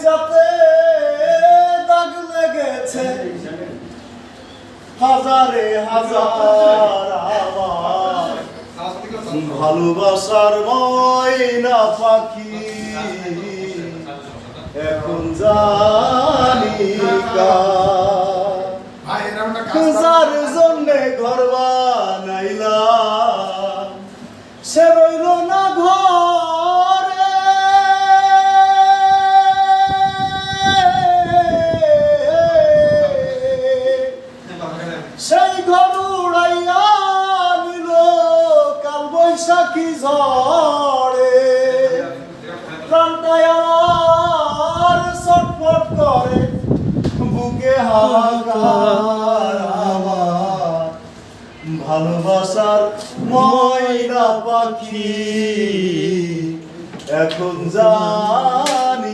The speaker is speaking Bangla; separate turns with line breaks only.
কলিজাতে দাগ লেগেছে হাজারে হাজার আমার ভালোবাসার ময়না পাখি এখন জানি যার জন্যে ঘর বানাইলাম সে রইল না ঘরে সেই ঘর উড়াইয়া নিল কাল বৈশাখী ঝড়ে প্রাণটায় আমার ছটফট করে বুকে হাহাকার আমার ভালোবাসার ময়না পাখি এখন যা